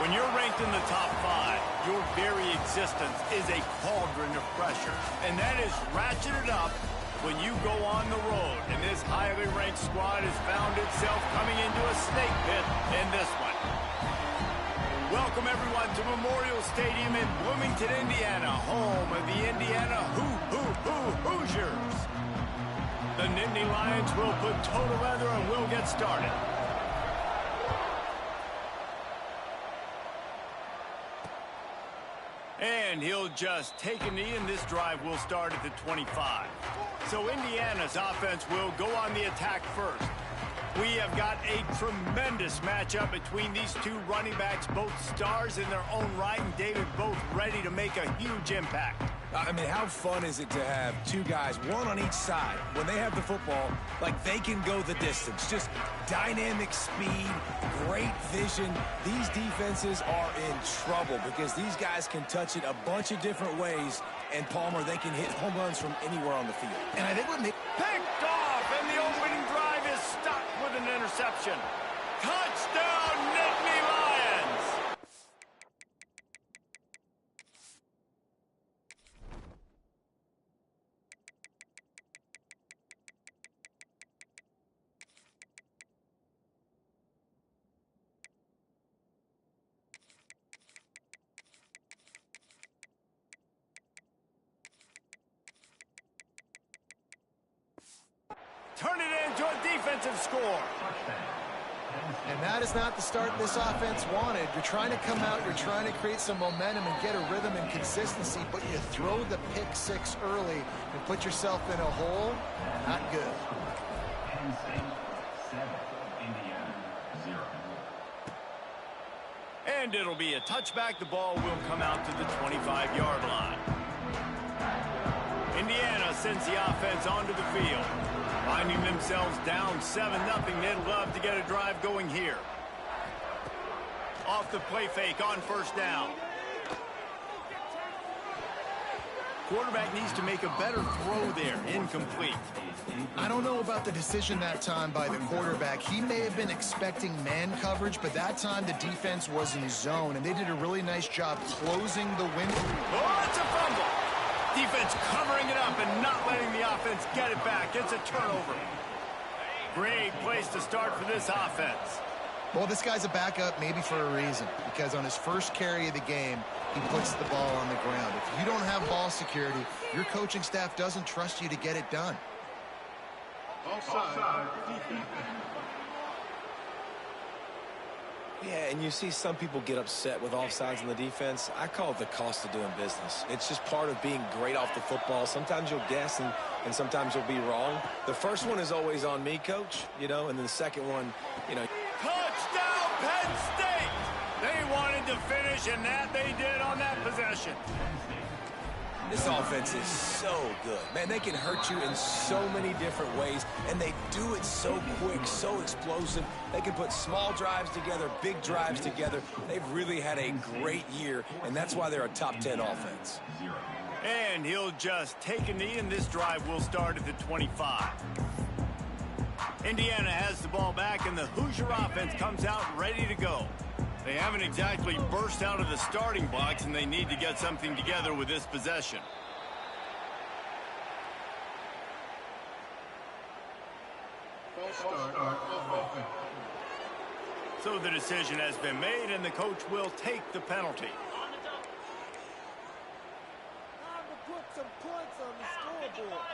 When you're ranked in the top 5, your very existence is a cauldron of pressure. And that is ratcheted up when you go on the road. And this highly ranked squad has found itself coming into a snake pit in this one. Welcome, everyone, to Memorial Stadium in Bloomington, Indiana, home of the Indiana Hoosiers. The Nittany Lions will put total leather and we'll get started. And he'll just take a knee, and this drive will start at the 25. So Indiana's offense will go on the attack first. We have got a tremendous matchup between these two running backs, both stars in their own right, and David, both ready to make a huge impact. I mean, how fun is it to have two guys, one on each side, when they have the football, like they can go the distance. Just dynamic speed, great vision. These defenses are in trouble because these guys can touch it a bunch of different ways, and Palmer, they can hit home runs from anywhere on the field. And I think when they picked off, and the opening drive is stopped with an interception. Touchdown, Nittany Lions! Turn it into a defensive score. And that is not the start this offense wanted. You're trying to come out, you're trying to create some momentum and get a rhythm and consistency, but you throw the pick six early and put yourself in a hole. Not good. And it'll be a touchback. The ball will come out to the 25-yard line. Indiana sends the offense onto the field. Finding themselves down 7-0, they'd love to get a drive going here. Off the play fake on first down. Quarterback needs to make a better throw there. Incomplete. I don't know about the decision that time by the quarterback. He may have been expecting man coverage, but that time the defense was in zone, and they did a really nice job closing the window. Oh, it's a fumble. Defense covering it up and not letting the offense get it back. It's a turnover. Great place to start for this offense. Well, this guy's a backup maybe for a reason, because on his first carry of the game, he puts the ball on the ground. If you don't have ball security, your coaching staff doesn't trust you to get it done. Offside. Yeah, and you see some people get upset with offsides in the defense. I call it the cost of doing business. It's just part of being great off the football. Sometimes you'll guess and sometimes you'll be wrong. The first one is always on me, Coach, you know, and then the second one, you know. Touchdown, Penn State! They wanted to finish, and that they did on that possession. This offense is so good. Man, they can hurt you in so many different ways, and they do it so quick, so explosive. They can put small drives together, big drives together. They've really had a great year, and that's why they're a top 10 offense. And he'll just take a knee, and this drive will start at the 25. Indiana has the ball back, and the Hoosier offense comes out ready to go. They haven't exactly burst out of the starting blocks, and they need to get something together with this possession. So the decision has been made, and the coach will take the penalty. Time to put some points on the scoreboard.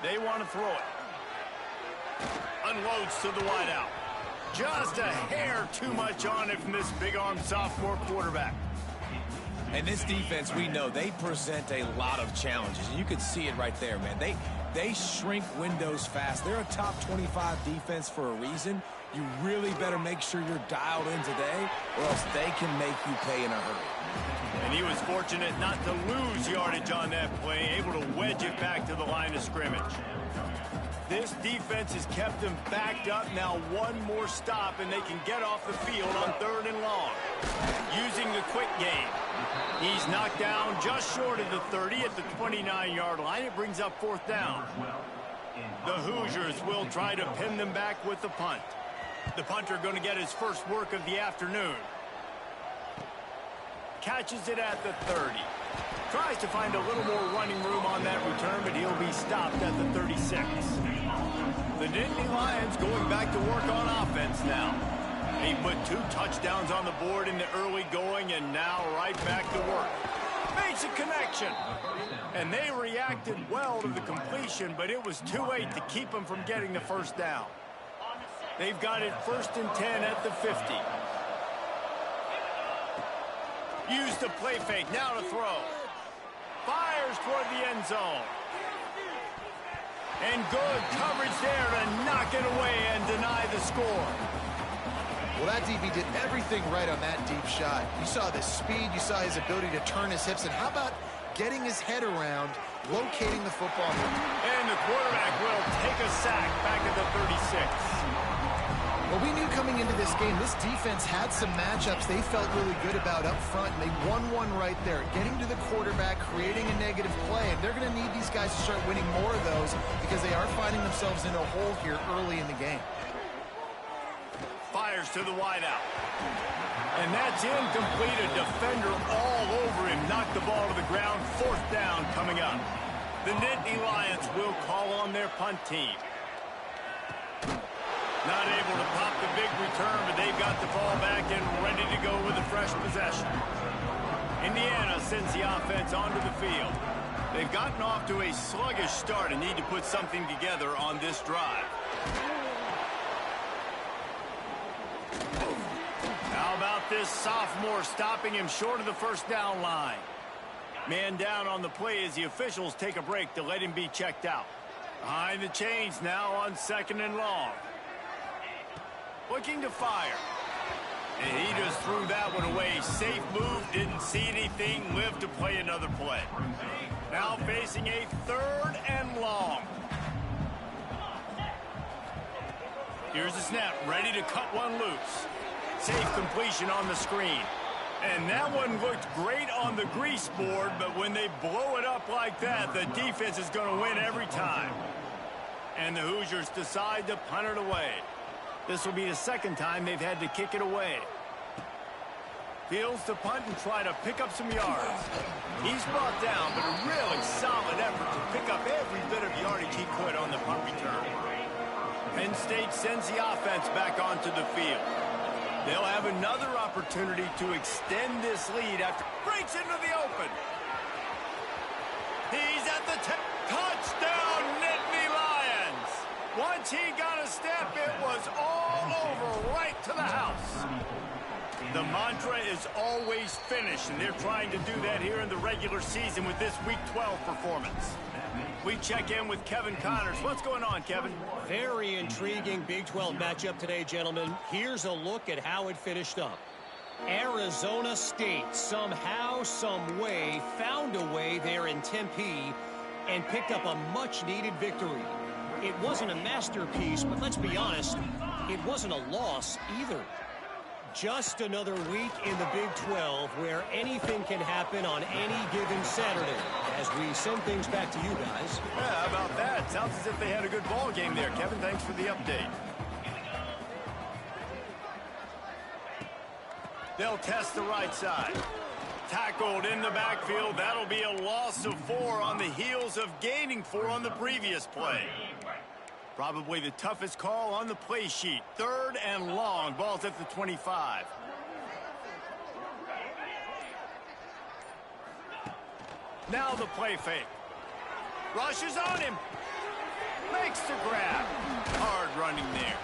They want to throw it. Unloads to the wideout. Just a hair too much on it from this big-armed sophomore quarterback. And this defense, we know, they present a lot of challenges. You can see it right there, man. They shrink windows fast. They're a top 25 defense for a reason. You really better make sure you're dialed in today, or else they can make you pay in a hurry. And he was fortunate not to lose yardage on that play, able to wedge it back to the line of scrimmage. This defense has kept them backed up. Now one more stop, and they can get off the field on 3rd and long. Using the quick game. He's knocked down just short of the 30 at the 29-yard line. It brings up 4th down. The Hoosiers will try to pin them back with the punt. The punter going to get his first work of the afternoon. Catches it at the 30. Tries to find a little more running room on that return, but he'll be stopped at the 36. The Nittany Lions going back to work on offense now. They put 2 touchdowns on the board in the early going, and now right back to work. Makes a connection. And they reacted well to the completion, but it was too late to keep them from getting the first down. They've got it 1st and 10 at the 50. Use the play fake, now to throw. Fires toward the end zone. And good coverage there to knock it away and deny the score. Well, that DB did everything right on that deep shot. You saw the speed, you saw his ability to turn his hips, and how about getting his head around, locating the football. And the quarterback will take a sack back at the 36. Well, we knew coming into this game, this defense had some matchups they felt really good about up front, and they won one right there, getting to the quarterback, creating a negative play, and they're going to need these guys to start winning more of those because they are finding themselves in a hole here early in the game. Fires to the wideout. And that's incomplete. A defender all over him. Knocked the ball to the ground. 4th down coming up. The Nittany Lions will call on their punt team. Not able to pop the big return, but they've got the ball back and ready to go with a fresh possession. Indiana sends the offense onto the field. They've gotten off to a sluggish start and need to put something together on this drive. How about this sophomore stopping him short of the first down line? Man down on the play as the officials take a break to let him be checked out. Behind the chains now on 2nd and long. Looking to fire. And he just threw that one away. Safe move, didn't see anything, lived to play another play. Now facing a 3rd and long. Here's the snap, ready to cut one loose. Safe completion on the screen. And that one looked great on the grease board, but when they blow it up like that, the defense is going to win every time. And the Hoosiers decide to punt it away. This will be the 2nd time they've had to kick it away. Fields to punt and try to pick up some yards. He's brought down, but a really solid effort to pick up every bit of yardage he could on the punt return. Penn State sends the offense back onto the field. They'll have another opportunity to extend this lead after breaks into the open. He's at the touchdown, Nittany Lions. Once he got a step, it was all over right to the house. The mantra is always finish, and they're trying to do that here in the regular season with this Week 12 performance. We check in with Kevin Connors. What's going on, Kevin? Very intriguing Big 12 matchup today, gentlemen. Here's a look at how it finished up. Arizona State somehow, some way, found a way there in Tempe and picked up a much-needed victory. It wasn't a masterpiece, but let's be honest, it wasn't a loss either. Just another week in the Big 12 where anything can happen on any given Saturday. As we send things back to you guys. Yeah, how about that? Sounds as if they had a good ball game there. Kevin, thanks for the update. They'll test the right side. Tackled in the backfield. That'll be a loss of 4 on the heels of gaining 4 on the previous play. Probably the toughest call on the play sheet. 3rd and long. Ball's at the 25. Now the play fake. Rushes on him. Makes the grab. Hard running there.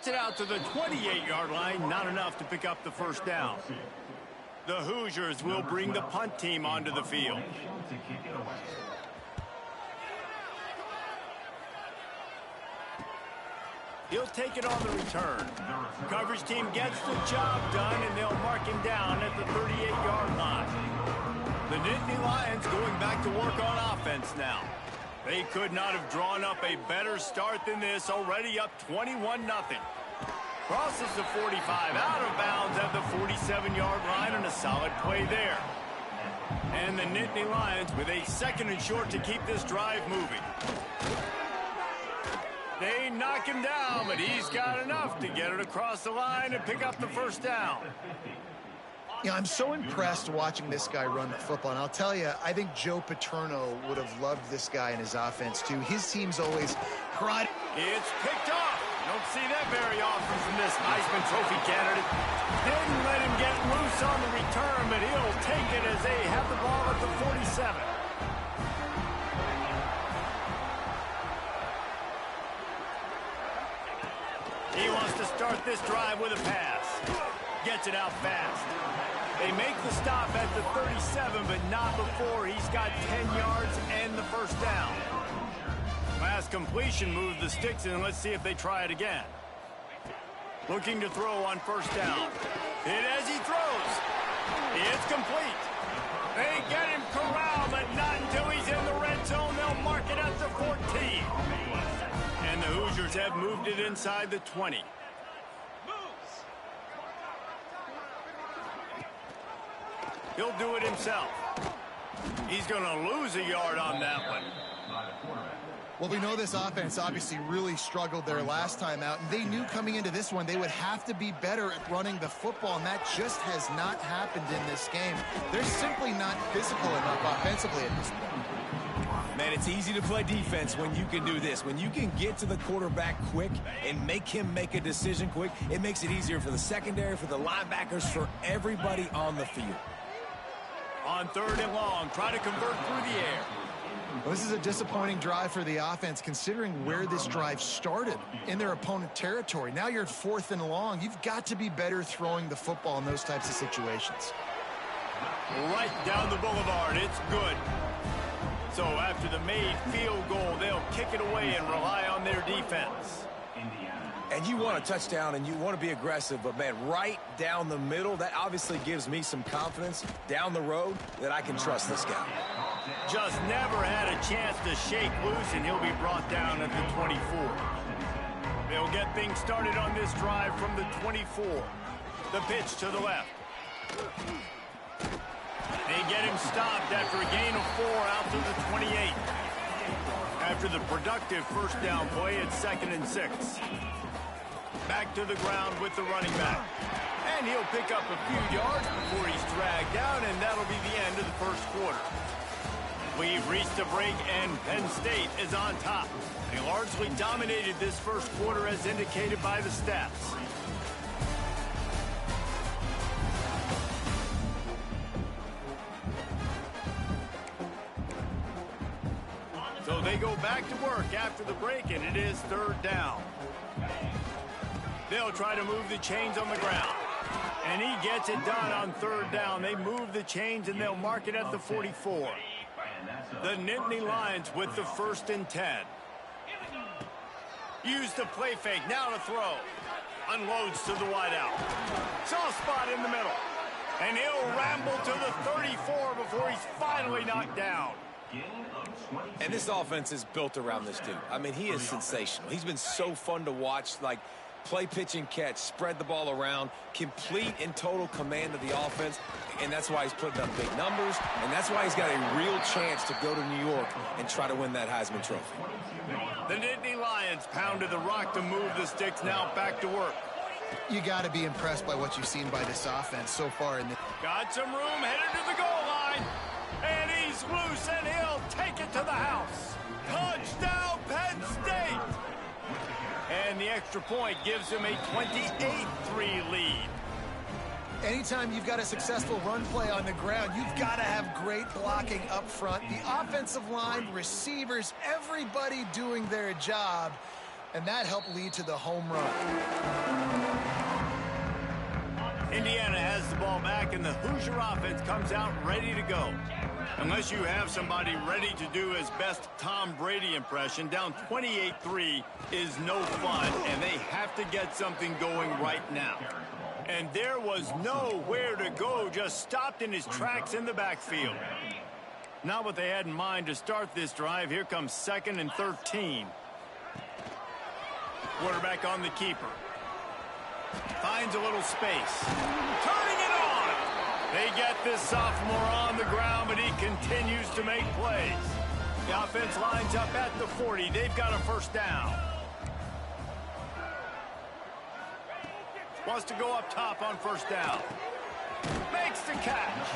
gets it out to the 28-yard line. Not enough to pick up the first down. The Hoosiers will bring the punt team onto the field. He'll take it on the return. Coverage team gets the job done, and they'll mark him down at the 38-yard line. The Nittany Lions going back to work on offense now. They could not have drawn up a better start than this, already up 21-0. Crosses the 45, out of bounds at the 47-yard line, and a solid play there. And the Nittany Lions with a 2nd and short to keep this drive moving. They knock him down, but he's got enough to get it across the line and pick up the first down. Yeah, I'm so impressed watching this guy run the football. And I'll tell you, I think Joe Paterno would have loved this guy in his offense, too. His team's always pride. It's picked off. Don't see that very often from this Heisman Trophy candidate. Didn't let him get loose on the return, but he'll take it as they have the ball at the 47. He wants to start this drive with a pass. Gets it out fast. They make the stop at the 37, but not before he's got 10 yards and the first down. Last completion moved the sticks in. Let's see if they try it again. Looking to throw on first down. Hit as he throws. It's complete. They get him corralled, but not until he's in the red zone. They'll mark it at the 14. And the Hoosiers have moved it inside the 20. He'll do it himself. He's going to lose a yard on that one. Well, we know this offense obviously really struggled their last time out, and they knew coming into this one they would have to be better at running the football, and that just has not happened in this game. They're simply not physical enough offensively at this point. Man, it's easy to play defense when you can do this. When you can get to the quarterback quick and make him make a decision quick, it makes it easier for the secondary, for the linebackers, for everybody on the field. On 3rd and long, try to convert through the air. Well, this is a disappointing drive for the offense, considering where this drive started in their opponent territory. Now you're at 4th and long. You've got to be better throwing the football in those types of situations. Right down the boulevard. It's good. So after the made field goal, they'll kick it away and rely on their defense. And you want a touchdown and you want to be aggressive, but man, right down the middle, that obviously gives me some confidence down the road that I can trust this guy. Just never had a chance to shake loose, and he'll be brought down at the 24. They'll get things started on this drive from the 24. The pitch to the left. They get him stopped after a gain of 4 out to the 28. After the productive first down play, it's 2nd and 6. Back to the ground with the running back. And he'll pick up a few yards before he's dragged down, and that'll be the end of the first quarter. We've reached a break, and Penn State is on top. They largely dominated this first quarter as indicated by the stats. So they go back to work after the break, and it is 3rd down. They'll try to move the chains on the ground. And he gets it done on 3rd down. They move the chains, and they'll mark it at the 44. The Nittany Lions with the 1st and 10. Use the play fake. Now to throw. Unloads to the wideout. Soft spot in the middle. And he'll ramble to the 34 before he's finally knocked down. And this offense is built around this dude. I mean, he is sensational. He's been so fun to watch, like play, pitch, and catch, spread the ball around, complete and total command of the offense, and that's why he's putting up big numbers, and that's why he's got a real chance to go to New York and try to win that Heisman Trophy. The Nittany Lions pounded the rock to move the sticks, now back to work. You got to be impressed by what you've seen by this offense so far in the... Got some room, headed to the goal line, and he's loose, and he'll take it to the house. Touchdown, Penn State! And the extra point gives him a 28-3 lead. Anytime you've got a successful run play on the ground, you've got to have great blocking up front. The offensive line, receivers, everybody doing their job. and that helped lead to the home run. Indiana has the ball back, and the Hoosier offense comes out ready to go. Unless you have somebody ready to do his best Tom Brady impression, down 28-3 is no fun, and they have to get something going right now. And there was nowhere to go, just stopped in his tracks in the backfield. Not what they had in mind to start this drive. Here comes 2nd and 13. Quarterback on the keeper. Finds a little space. Turning it on! They get this sophomore on the ground, but he continues to make plays. The offense lines up at the 40. They've got a first down. Wants to go up top on first down. Makes the catch.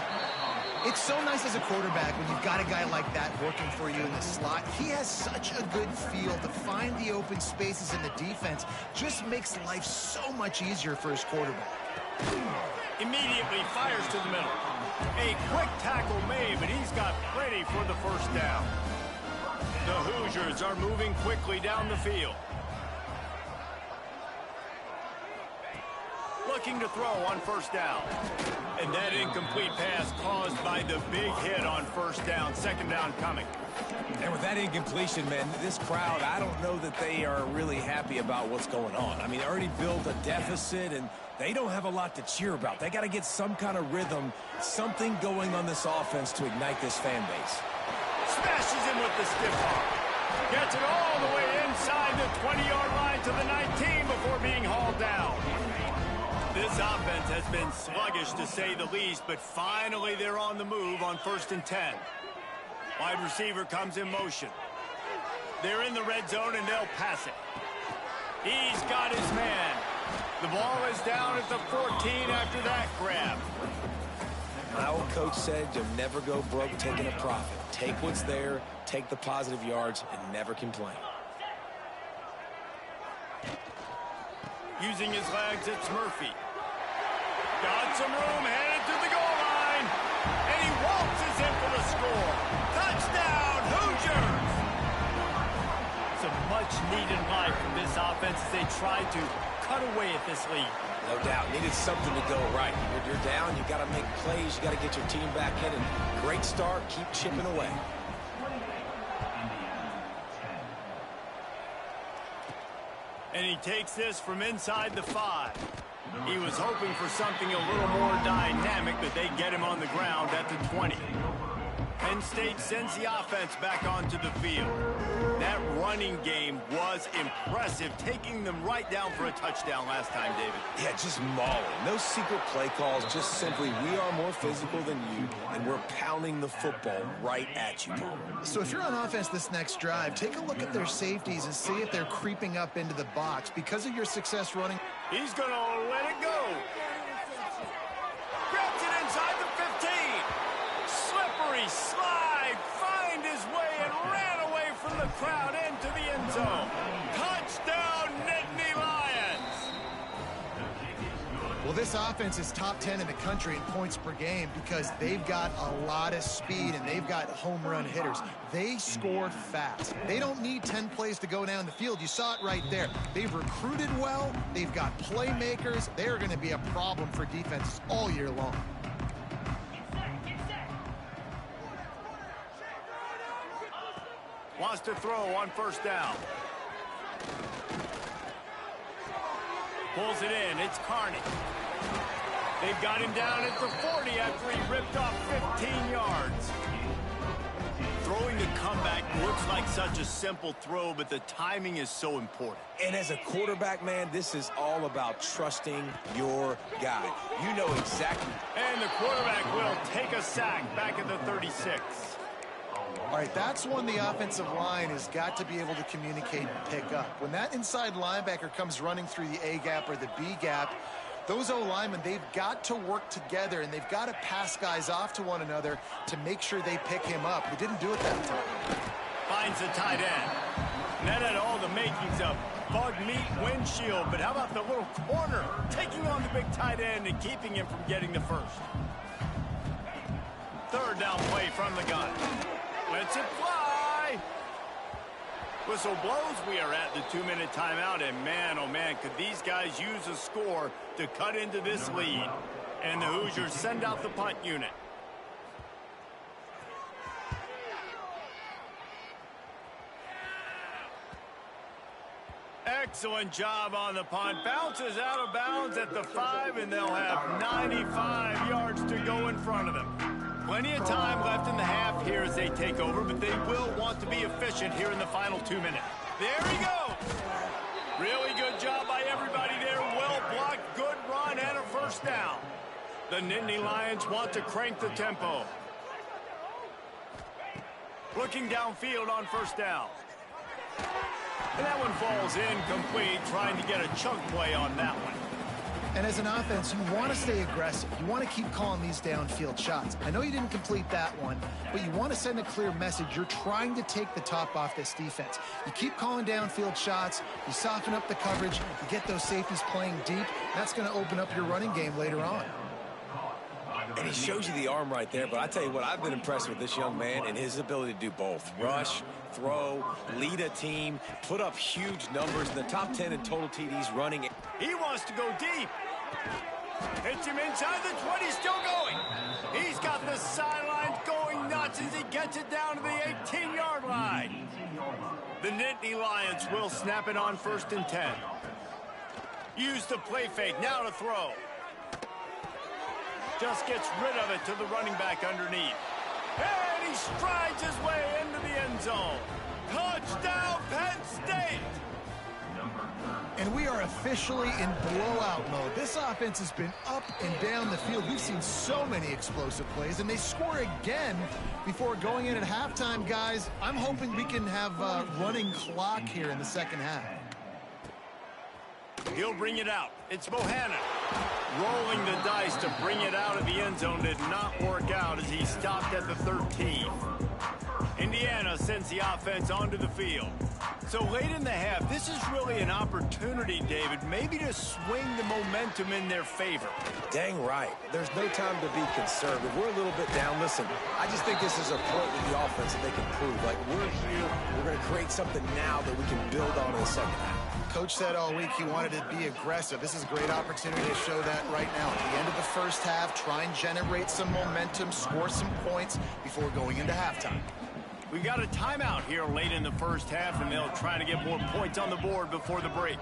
It's so nice as a quarterback when you've got a guy like that working for you in the slot. He has such a good feel to find the open spaces in the defense. Just makes life so much easier for his quarterback. Immediately fires to the middle. A quick tackle made, but he's got plenty for the first down. The Hoosiers are moving quickly down the field. Looking to throw on first down. And that incomplete pass caused by the big hit on first down. Second down coming. And with that incompletion, man, this crowd, I don't know that they are really happy about what's going on. I mean, they already built a deficit, and they don't have a lot to cheer about. They got to get some kind of rhythm, something going on this offense to ignite this fan base. Smashes him with the stiff arm. Gets it all the way inside the 20-yard line to the 19 before being hauled down. This offense has been sluggish, to say the least, but finally they're on the move on 1st and 10. Wide receiver comes in motion. They're in the red zone, and they'll pass it. He's got his man. The ball is down at the 14 after that grab. My old coach said you'll never go broke taking a profit. Take what's there, take the positive yards, and never complain. Using his legs, it's Murphy. Got some room, headed to the goal line. And he waltzes in for the score. Touchdown, Hoosiers! Some much-needed life from this offense as they try to cut away at this lead. No doubt. Needed something to go right. You're down, you got to make plays, you got to get your team back in. And great start, keep chipping away. And he takes this from inside the 5. He was hoping for something a little more dynamic, but they get him on the ground at the 20. Penn State sends the offense back onto the field. That running game was impressive, taking them right down for a touchdown last time, David. Yeah, just mauling. No secret play calls, just simply we are more physical than you, and we're pounding the football right at you. So if you're on offense this next drive, take a look at their safeties and see if they're creeping up into the box. Because of your success running, he's going to let it go. Grabs it inside the 15. Slippery slide, find his way and ran away from the crowd into the end zone. Touchdown, Nittany Lions! well, this offense is top 10 in the country in points per game because they've got a lot of speed and they've got home run hitters. They score fast. They don't need 10 plays to go down the field. You saw it right there. They've recruited well. They've got playmakers. They're going to be a problem for defenses all year long. Wants to throw on first down. Pulls it in. It's Carney. They've got him down at the 40 after he ripped off 15 yards. Throwing the comeback looks like such a simple throw, but the timing is so important. And as a quarterback, man, this is all about trusting your guy. You know exactly. And the quarterback will take a sack back at the 36. All right, that's when the offensive line has got to be able to communicate and pick up. When that inside linebacker comes running through the A gap or the B gap, those O-linemen, they've got to work together, and they've got to pass guys off to one another to make sure they pick him up. They didn't do it that time. Finds the tight end. And that had all the makings of bug meat windshield, but how about the little corner taking on the big tight end and keeping him from getting the first? Third down play from the gun. Lets it fly. Whistle blows, we are at the 2-minute timeout, and man, oh man, could these guys use a score to cut into this lead. And the Hoosiers send out the punt unit. Excellent job on the punt. Bounces out of bounds at the 5, and they'll have 95 yards to go in front of them. Plenty of time left in the half here as they take over, but they will want to be efficient here in the final 2 minutes. There he goes. Really good job by everybody there. Well blocked, good run, and a first down. The Nittany Lions want to crank the tempo. Looking downfield on first down. And that one falls incomplete, trying to get a chunk play on that one. And as an offense, you want to stay aggressive. You want to keep calling these downfield shots. I know you didn't complete that one, but you want to send a clear message. You're trying to take the top off this defense. You keep calling downfield shots. You soften up the coverage. You get those safeties playing deep. That's going to open up your running game later on. And he shows you the arm right there, but I tell you what, I've been impressed with this young man and his ability to do both. Rush, throw, lead a team, put up huge numbers in the top 10 in total TDs running. He wants to go deep. Hits him inside the 20, still going. He's got the sidelines going nuts as he gets it down to the 18-yard line. The Nittany Lions will snap it on 1st and 10. Use the play fake, now to throw. Just gets rid of it to the running back underneath. And he strides his way into the end zone. Touchdown, Penn State! And we are officially in blowout mode. This offense has been up and down the field. We've seen so many explosive plays, and they score again before going in at halftime, guys. I'm hoping we can have a running clock here in the second half. He'll bring it out. It's Bohannon. Rolling the dice to bring it out of the end zone did not work out as he stopped at the 13. Indiana sends the offense onto the field. So late in the half, this is really an opportunity, David, maybe to swing the momentum in their favor. Dang right. There's no time to be conservative. We're a little bit down. Listen, I just think this is a point with the offense that they can prove. Like, we're here, we're going to create something now that we can build on in the second half. Coach said all week he wanted to be aggressive. This is a great opportunity to show that right now. At the end of the first half, try and generate some momentum, score some points before going into halftime. We got a timeout here late in the first half, and they'll try to get more points on the board before the break.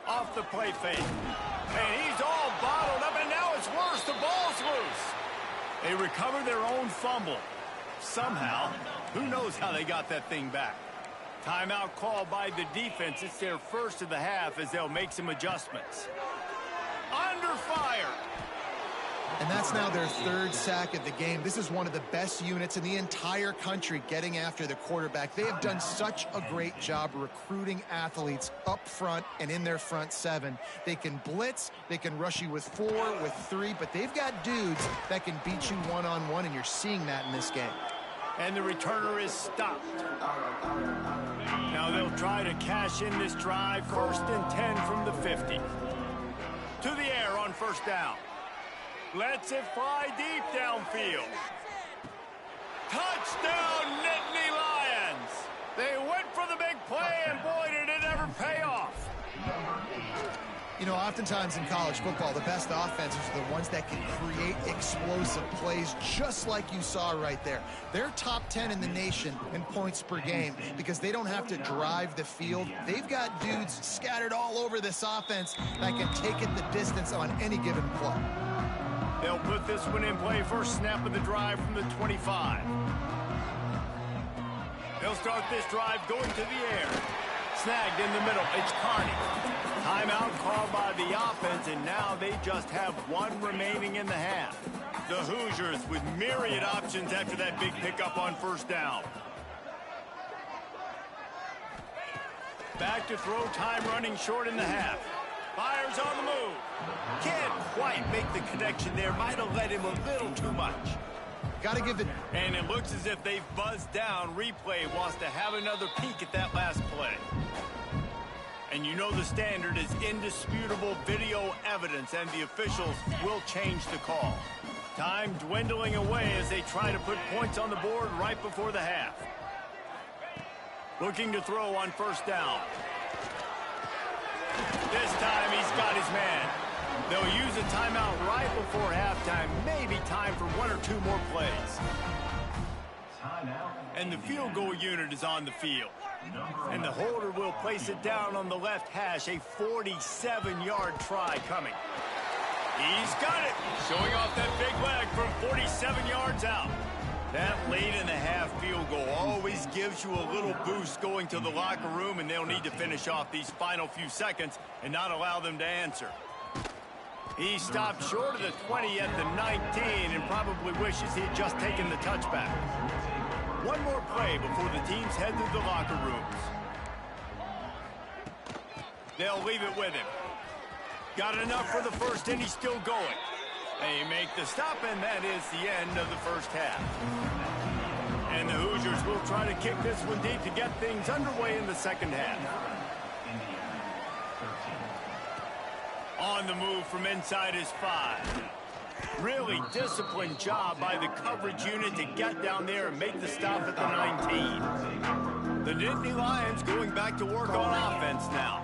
Off the play fake. And he's all bottled up, and now it's worse. The ball's loose. They recover their own fumble. Somehow, who knows how they got that thing back. Timeout called by the defense. It's their first of the half as they'll make some adjustments. Under fire. And that's now their 3rd sack of the game. This is one of the best units in the entire country getting after the quarterback. They have done such a great job recruiting athletes up front and in their front 7. They can blitz, they can rush you with 4, with 3, but they've got dudes that can beat you one-on-one, and you're seeing that in this game. And the returner is stopped. Now they'll try to cash in this drive. 1st and 10 from the 50. To the air on first down. Lets it fly deep downfield. Touchdown, Nittany Lions! They went for the big play, and boy, did it ever pay off. You know, oftentimes in college football, the best offenses are the ones that can create explosive plays, just like you saw right there. They're top 10 in the nation in points per game because they don't have to drive the field. They've got dudes scattered all over this offense that can take it the distance on any given play. They'll put this one in play. First snap of the drive from the 25. They'll start this drive going to the air. Snagged in the middle. It's Carney. Timeout called by the offense, and now they just have 1 remaining in the half. The Hoosiers with myriad options after that big pickup on first down. Back to throw, time running short in the half. Fires on the move. Can't quite make the connection there. Might have led him a little too much. Got to give it. And it looks as if they've buzzed down. Replay wants to have another peek at that last play. And you know the standard is indisputable video evidence, and the officials will change the call. Time dwindling away as they try to put points on the board right before the half. Looking to throw on first down. This time he's got his man. They'll use a timeout right before halftime. Maybe time for one or two more plays. And the field goal unit is on the field. And the holder will place it down on the left hash. A 47-yard try coming. He's got it. Showing off that big leg from 47 yards out. That late in the half field goal always gives you a little boost going to the locker room, and they'll need to finish off these final few seconds and not allow them to answer. He stopped short of the 20 at the 19 and probably wishes he had just taken the touchback. One more play before the teams head to the locker rooms. They'll leave it with him. Got enough for the first, and he's still going. They make the stop, and that is the end of the first half. And the Hoosiers will try to kick this one deep to get things underway in the second half. On the move from inside his 5. Really disciplined job by the coverage unit to get down there and make the stop at the 19. The Nittany Lions going back to work on offense now.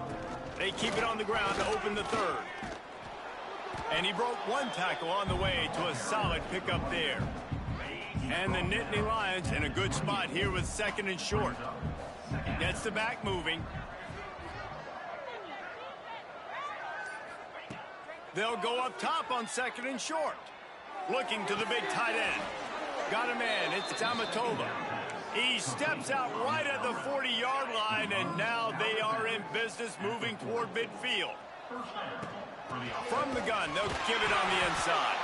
They keep it on the ground to open the third. And he broke one tackle on the way to a solid pickup there. And the Nittany Lions in a good spot here with second and short. Gets the back moving. They'll go up top on second and short. Looking to the big tight end. Got a man. It's Amatola. He steps out right at the 40-yard line, and now they are in business moving toward midfield. From the gun, they'll give it on the inside.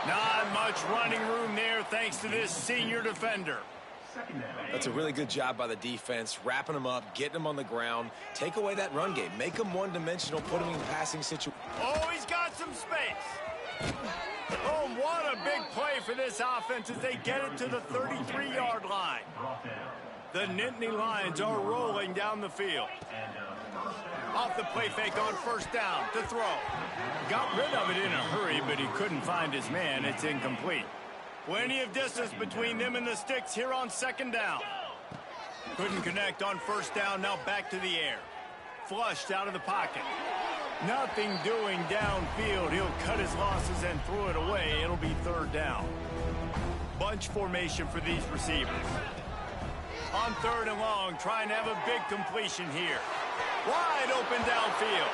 Not much running room there thanks to this senior defender. That's a really good job by the defense, wrapping them up, getting them on the ground. Take away that run game. Make them one-dimensional, put them in passing situations. Oh, he's got some space. Oh, what a big play for this offense as they get it to the 33-yard line. The Nittany Lions are rolling down the field. Off the play fake on first down to throw. Got rid of it in a hurry, but he couldn't find his man. It's incomplete. Plenty of distance between them and the sticks here on second down. Couldn't connect on first down, now back to the air. Flushed out of the pocket. Nothing doing downfield. He'll cut his losses and throw it away. It'll be third down. Bunch formation for these receivers. On third and long, trying to have a big completion here. Wide open downfield.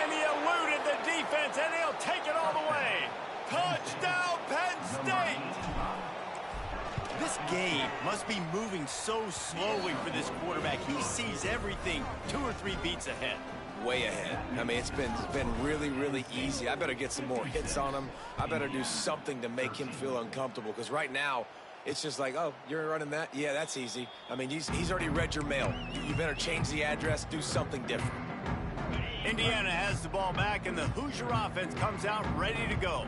And he eluded the defense, and he'll take it all the way. Touchdown, Penn State! This game must be moving so slowly for this quarterback. He sees everything 2 or 3 beats ahead. Way ahead. I mean, it's been really, really easy. I better get some more hits on him. I better do something to make him feel uncomfortable, because right now, it's just like, oh, you're running that? Yeah, that's easy. I mean, he's already read your mail. You better change the address, do something different. Indiana has the ball back, and the Hoosier offense comes out ready to go.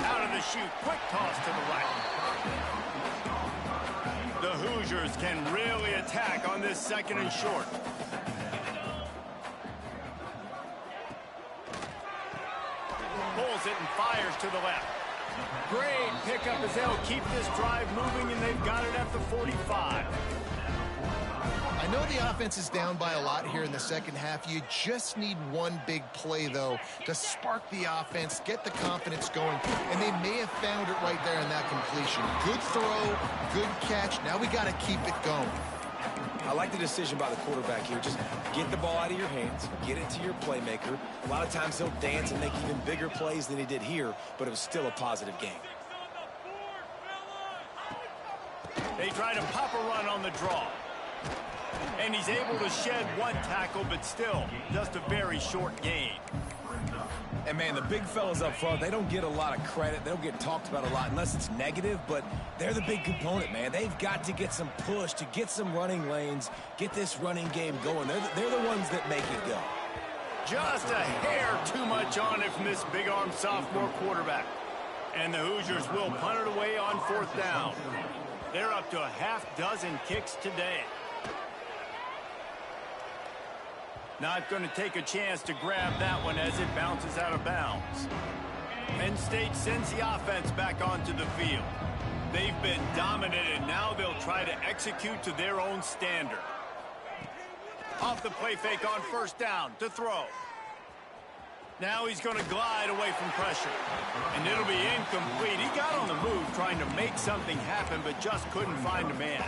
Out of the chute, quick toss to the right. The Hoosiers can really attack on this second and short. Pulls it and fires to the left. Great pickup as they'll keep this drive moving, and they've got it at the 45. I know the offense is down by a lot here in the second half. You just need one big play, though, to spark the offense, get the confidence going, and they may have found it right there in that completion. Good throw, good catch. Now we got to keep it going. I like the decision by the quarterback here. Just get the ball out of your hands, get it to your playmaker. A lot of times he'll dance and make even bigger plays than he did here, but it was still a positive game. They try to pop a run on the draw. And he's able to shed one tackle, but still just a very short gain. And, man, the big fellas up front, they don't get a lot of credit. They don't get talked about a lot unless it's negative, but they're the big component, man. They've got to get some push, to get some running lanes, get this running game going. They're the ones that make it go. Just a hair too much on it from this big-arm sophomore quarterback. And the Hoosiers will punt it away on fourth down. They're up to a half-dozen kicks today. Not going to take a chance to grab that one as it bounces out of bounds. Penn State sends the offense back onto the field. They've been dominant, and now they'll try to execute to their own standard. Off the play fake on first down to throw. Now he's going to glide away from pressure. And it'll be incomplete. He got on the move trying to make something happen, but just couldn't find a man.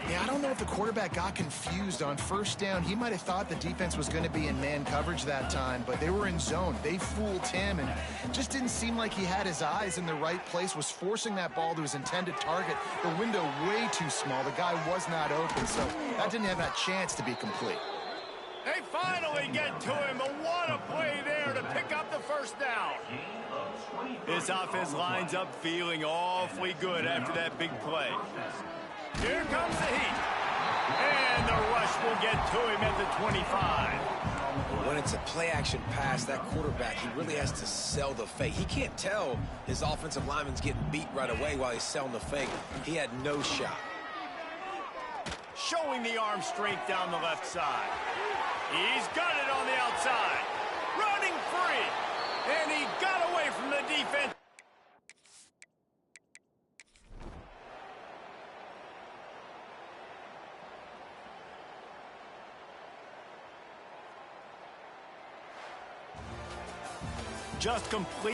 Yeah, I don't know if the quarterback got confused on first down. He might have thought the defense was going to be in man coverage that time, but they were in zone. They fooled him, and just didn't seem like he had his eyes in the right place, was forcing that ball to his intended target. The window way too small. The guy was not open, so that didn't have that chance to be complete. They finally get to him, but what a play there to pick up the first down. This offense lines up feeling awfully good after that big play. Here comes the heat. And the rush will get to him at the 25. When it's a play-action pass, that quarterback, he really has to sell the fake. He can't tell his offensive lineman's getting beat right away while he's selling the fake. He had no shot. Showing the arm strength down the left side. He's got it on the outside. Running free. And he got away from the defense. Just complete.